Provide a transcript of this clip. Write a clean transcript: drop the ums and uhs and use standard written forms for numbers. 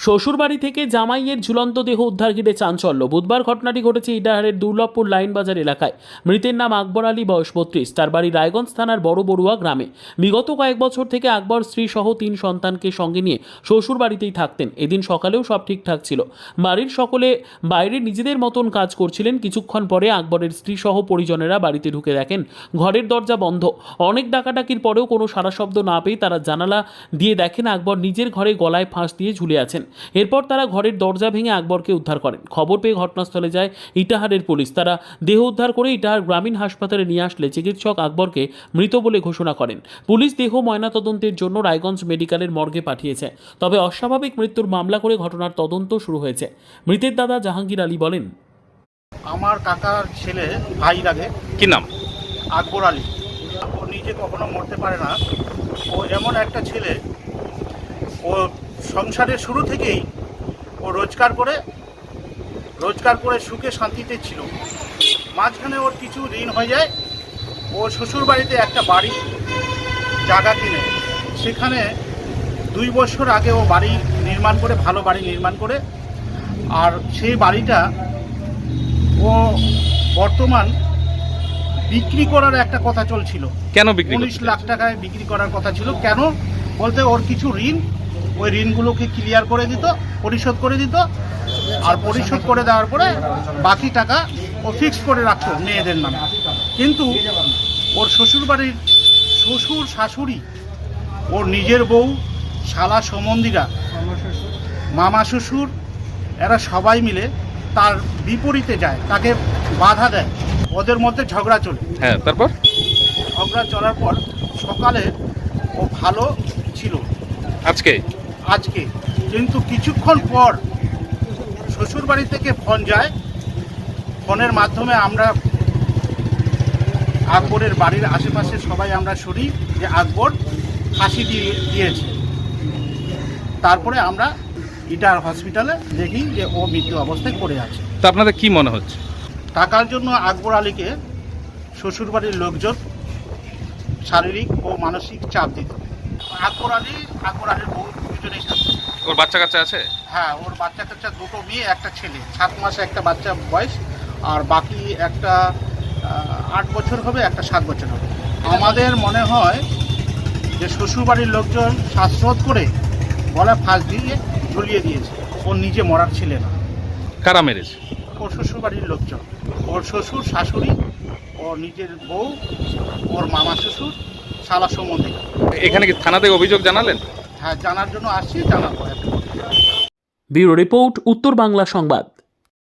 শ্বশুরবাড়ি থেকে জামাইয়ের ঝুলন্ত দেহ উদ্ধার ঘিরে চাঞ্চল্য। বুধবার ঘটনাটি ঘটেছে ইটাহারের দুর্লভপুর লাইন বাজার এলাকায়। মৃতের নাম আকবর আলী, বয়স 32। তার বাড়ি রায়গঞ্জ থানার বড় বড়ুয়া গ্রামে। বিগত কয়েক বছর থেকে আকবর স্ত্রী সহ 3 সন্তানকে সঙ্গে নিয়ে শ্বশুর বাড়িতেই থাকতেন। এদিন সকালেও সব ঠিকঠাক ছিল। বাড়ির সকলে বাইরে নিজেদের মতন কাজ করছিলেন। কিছুক্ষণ পরে আকবরের স্ত্রী সহ পরিজনেরা বাড়িতে ঢুকে দেখেন ঘরের দরজা বন্ধ। অনেক ডাকাডাকির পরেও কোনো সাড়া শব্দ না পেয়ে তারা জানালা দিয়ে দেখেন আকবর নিজের ঘরে গলায় ফাঁস দিয়ে ঝুলে আছেন। এরপর তারা ঘরের দরজা ভেঙে আকবরকে উদ্ধার করেন। খবর পেয়ে ঘটনাস্থলে যায় ইটাহারের পুলিশ। তারা দেহ উদ্ধার করে ইটাহার গ্রামীণ হাসপাতালে নিয়ে আসলে চিকিৎসক আকবরকে মৃত বলে ঘোষণা করেন। পুলিশ দেহ ময়নাতদন্তের জন্য রায়গঞ্জ মেডিকেলের মর্গে পাঠিয়েছে। তবে অস্বাভাবিক মৃত্যুর মামলা করে ঘটনার তদন্ত শুরু হয়েছে। মৃতের দাদা জাহাঙ্গীর আলী বলেন, আমার কাকার ছেলে ভাই লাগে। কি নাম? আকবর আলী। ও নিজে কখনো মরতে পারে না। ও এমন একটা ছেলে, ও সংসারের শুরু থেকেই ও রোজগার করে সুখে শান্তিতে ছিল। মাঝখানে ওর কিছু ঋণ হয়ে যায়। ও শ্বশুর বাড়িতে একটা বাড়ি জায়গা কিনে সেখানে 2 বছর আগে ও বাড়ি নির্মাণ করে, ভালো বাড়ি নির্মাণ করে, আর সেই বাড়িটা ও বর্তমান বিক্রি করার একটা কথা চলছিল। কেন বিক্রি? 19 লাখ টাকায় বিক্রি করার কথা ছিল। কেন বলতে, ওর কিছু ঋণ, ওই ঋণগুলোকে ক্লিয়ার করে দিত, পরিশোধ করে দিত, আর পরিশোধ করে দেওয়ার পরে বাকি টাকা ও ফিক্স করে রাখতো মেয়েদের নামে। কিন্তু ওর শ্বশুরবাড়ির শ্বশুর শাশুড়ি, ওর নিজের বউ, শালা সম্বন্ধীরা, মামা শ্বশুর, এরা সবাই মিলে তার বিপরীতে যায়, তাকে বাধা দেয়। ওদের মধ্যে ঝগড়া চলে। হ্যাঁ, তারপর ঝগড়া চলার পর সকালে ও ভালো ছিল আজকে, কিন্তু কিছুক্ষণ পর শ্বশুর বাড়ি থেকে ফোন যায়। ফোনের মাধ্যমে আমরা আকবরের বাড়ির আশেপাশে সবাই আমরা শুনি যে আকবর ফাঁসি দিয়েছে। তারপরে আমরা ইটার হসপিটালে দেখি যে ও মৃত্যু অবস্থায় পড়ে আছে। তা আপনাদের কি মনে হচ্ছে? টাকার জন্য আকবর আলীকে শ্বশুরবাড়ির লোকজন শারীরিক ও মানসিক চাপ দিত। আকবর আলীর বউ দুজনেই থাকতো। ওর বাচ্চা কাচ্চা আছে? হ্যাঁ, ওর বাচ্চা কাচ্চা 2টো মেয়ে, একটা ছেলে। 7 মাসে একটা বাচ্চা বয়স, আর বাকি একটা 8 বছর হবে, একটা 7 বছর হবে। আমাদের মনে হয় যে শ্বশুরবাড়ির লোকজন শ্বাসরোধ করে গলা ফাঁস দিয়ে ঝুলিয়ে দিয়েছে। ও নিজে মরার ছেলে না। কারা মেরেছে? ওর শ্বশুরবাড়ির লোকজন, ওর শ্বশুর শাশুড়ি, ওর নিজের বউ, ওর মামা শ্বশুর, শালা সম্বন্ধে। এখানে কি থানাতে অভিযোগ জানালেন? হ্যাঁ, জানার জন্য আসছি, জানাবো। ব্যুরো রিপোর্ট, উত্তর বাংলা সংবাদ।